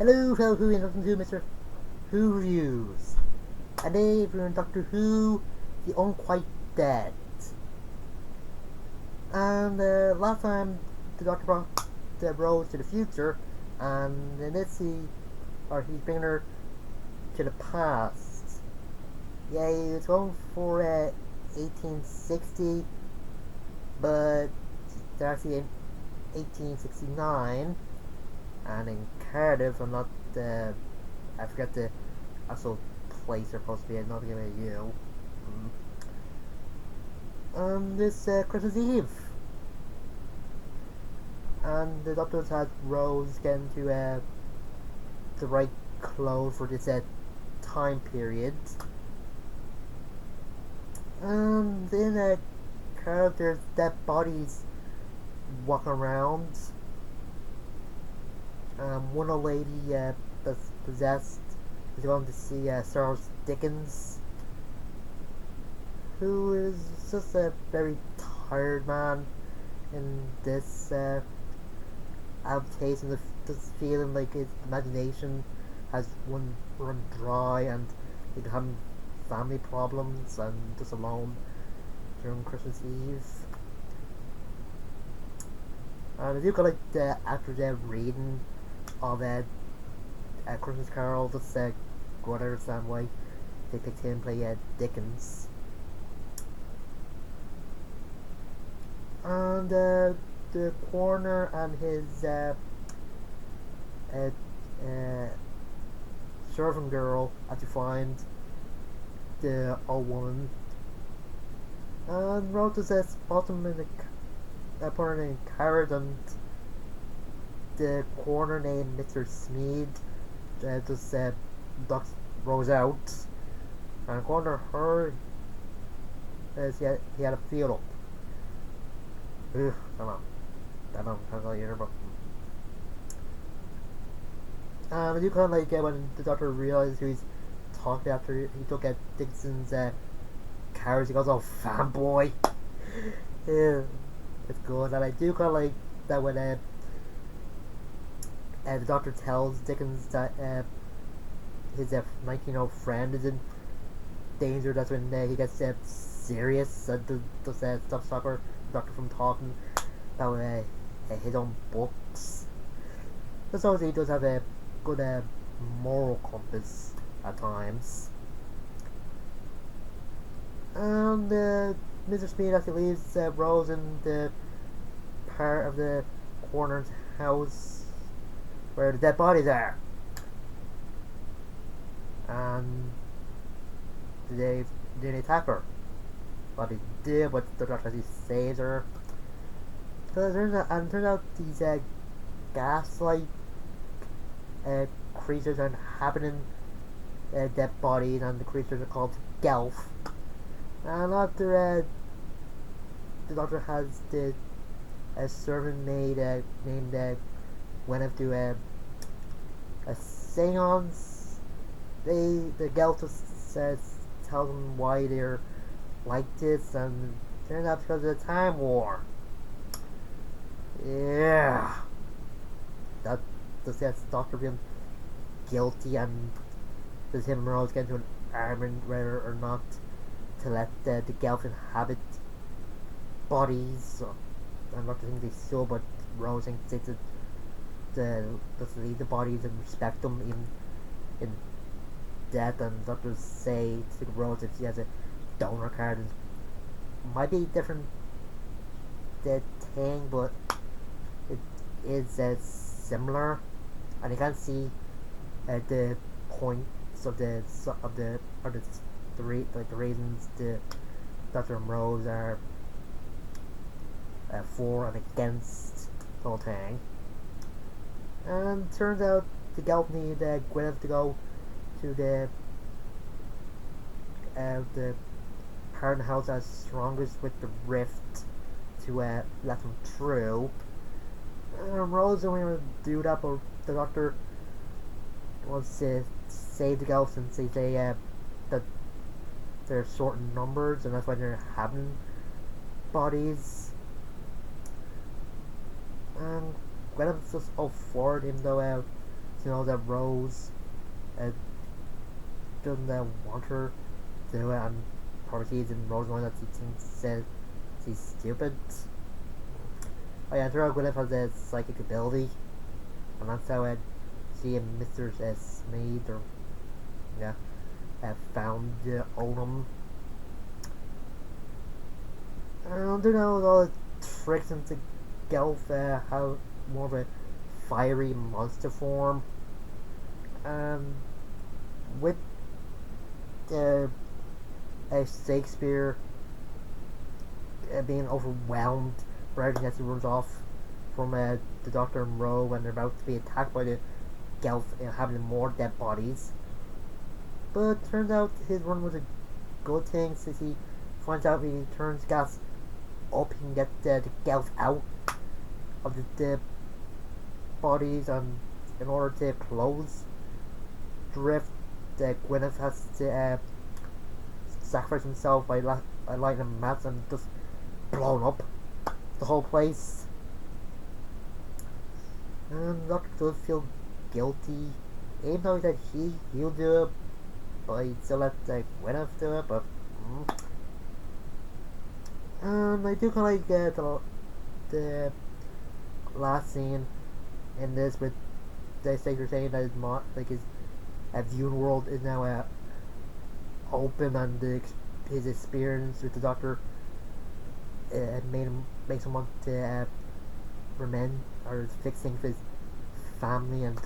Hello, fellow Who, and welcome to Mr.Who Reviews. Today we're in Doctor Who, the Unquiet Dead. And last time the Doctor brought the Rose to the future, and in this he's bringing her to the past. Yeah, he was going for 1860, but they're actually in 1869. And in Cardiff, I forget the actual place they're supposed to be. I'm not giving it you. This Christmas Eve, and the doctors had Rose get into the right clothes for this time period. And in Cardiff, there's dead bodies walking around. One old lady that's possessed is going to see Charles Dickens, who is just a very tired man in this adaptation, just feeling like his imagination has run dry and he's having family problems and just alone during Christmas Eve. And I do kind of like the actors reading of Christmas Carol, just go to understand why they picked him to play Dickens. And the coroner and his servant girl had to find the old woman, and wrote this spot him in the put in a carrot, and the coroner named Mr. Smead just ducks Rose out, and the coroner heard as he had a feel up. Ugh, I don't know either, but I do kind of like when the doctor realized who he's talking after he took Dixon's carriage. He goes, "Oh, fanboy." Yeah, it's good, and I do kind of like that when the doctor tells Dickens that his 19-year-old friend is in danger. That's when he gets serious and does stop the doctor from talking about his own books. Just obviously he does have a good moral compass at times. And Mr. Speed actually leaves Rose in the part of the coroner's house where the dead bodies are. And did they attack her? Well, they did, but the doctor actually saves her. So it turns out these gas-like creatures are inhabiting dead bodies, and the creatures are called Gelf. And after the doctor has a servant maid named went up to a seance, the Gelf just tells them why they're like this, and it turns out because of the Time War. Yeah, that just gets Doctor being guilty, and does him and Rose get into an argument whether or not to let the Gelf inhabit bodies. I'm not think they still, but Rose thinks they just leave the bodies and respect them even in death. And doctors say to Rose if she has a donor card, it might be a different thing, but it is similar, and you can see the points of the reasons the Doctor and Rose are for and against the whole thing. And turns out the Gelf need Gwyneth to go to the part of the house that's strongest with the rift to let them through. Rose don't want to do that, but the doctor wants to save the Gelf since they say that they're short in numbers, and that's why they're having bodies. And Gwyneth's just all for it, even though that Rose uh, doesn't want her to do it, and probably sees in Rose's mind that she thinks she's stupid. Oh yeah, Throughout Gwyneth has a psychic ability, and that's how she and Mr. Smeed, or yeah, found Odom. And you know all the tricks into Gelf have more of a fiery monster form. And with uh, Shakespeare being overwhelmed by everything as he runs off from the Doctor and Rowe when they're about to be attacked by the Gelf having more dead bodies. But turns out his run was a good thing since he finds out he turns gas up, he can get the Gelf out of the bodies, and in order to close Drift, Gwyneth has to sacrifice himself by lighting a match and just blowing up the whole place. And Doctor does feel guilty, even though he said he'll do it, but he still let Gwyneth do it. But and I do kind of like the last scene in this with the Saker saying that his viewing world is now open, and his experience with the Doctor makes him want to remend or fix things with his family, and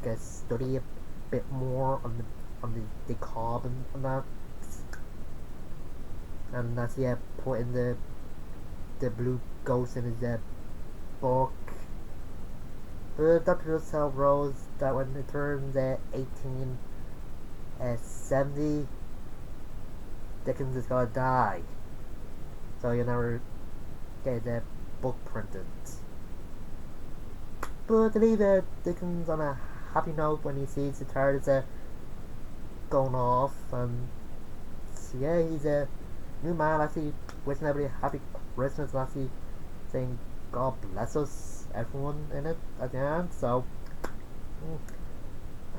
just study a bit more on the cob and that, and that's put in the blue ghost in his book. But Doctor does tell Rose that when it turns 1870, Dickens is gonna die, so you'll never get the book printed. But to leave Dickens on a happy note when he sees the TARDIS going off, and yeah, he's a new man actually wishing everybody a happy Christmas and actually saying God bless us, everyone in it at the end. So,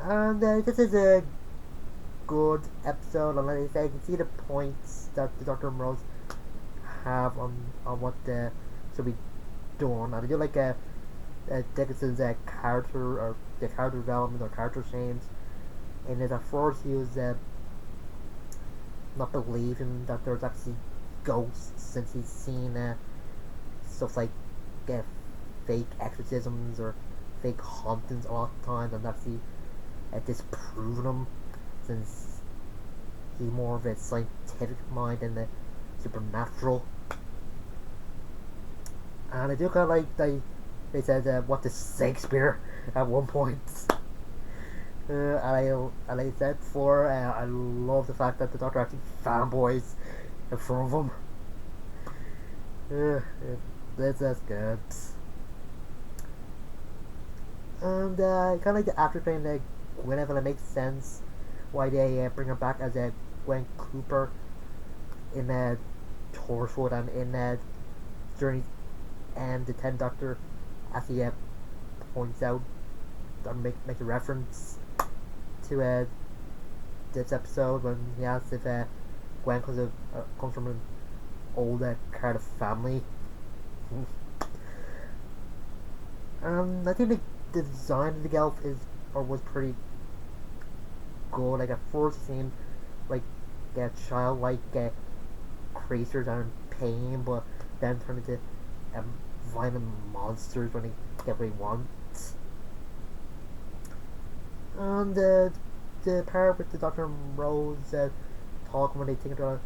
and this is a good episode, and like I say, you can see the points that the Doctor and Rose have on what should be done. And I do like Dickinson's character, or the character development, or character change. And at first he was not believing that there's actually ghosts, since he's seen stuff like fake exorcisms or fake hauntings a lot of times, and actually disproving them, since he's more of a scientific mind than the supernatural. And I do kind of like they said what is Shakespeare at one point. And like I said before, I love the fact that the Doctor actually fanboys in front of him. That's good. And kind of like the actor playing Gwyneth, it makes sense why they bring her back as Gwen Cooper in Torchwood and in Journey and the 10th Doctor, as he points out or makes a reference to this episode when he asks if Gwen comes from an old Cardiff family. I think the design of the Gelf was pretty good. Like at first it seemed like childlike creatures are in pain, but then turn into violent monsters when they get what they want. And the part with the Doctor and Rose talking when they think they're gonna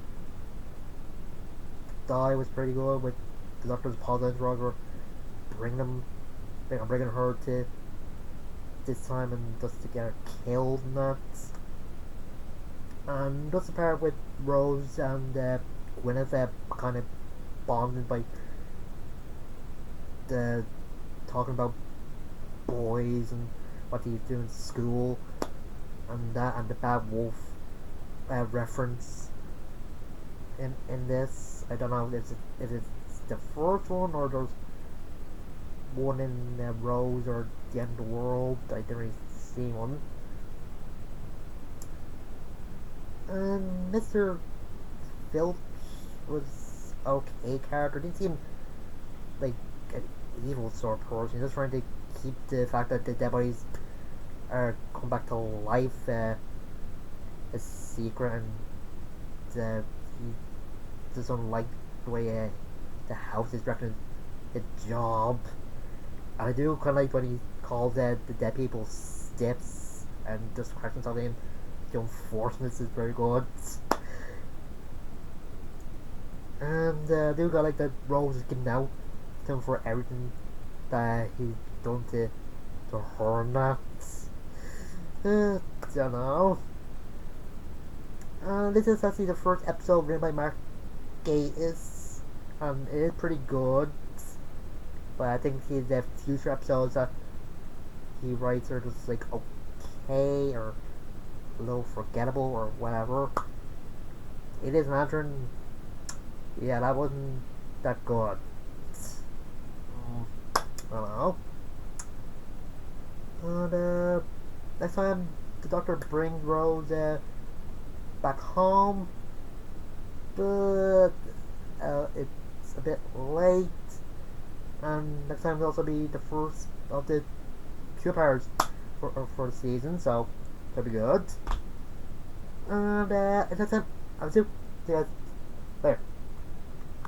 die was pretty good, with the Doctor's apologizing to Roger, bringing her to this time and just to get her killed and that. And just the part with Rose and Gwyneth kind of bonded by the talking about boys and what they do in school, and that, and the Bad Wolf reference in this. I don't know if it's the first one or there's one in Rose or the end of the world. I didn't really see one. And Mr. Filch was okay character. Didn't seem like an evil sort of person. Just trying to keep the fact that the dead bodies are come back to life a secret, and he doesn't like the way the house is directed the job. And I do kind of like when he calls the dead people stiffs and just questions of him. The unfortunate is very good. And I do got like that Rose is getting out to him for everything that he's done to her and that. Don't know. This is actually the first episode written by Mark Gatiss, and it is pretty good. But I think the future episodes that he writes are just like okay or a little forgettable or whatever. It is Lantern. Yeah, that wasn't that good. I don't know. And next time the Doctor brings Rose back home, but it's a bit late. And next time will also be the first of the two powers for the season, so that'll be good. And next time, I'll see you guys later.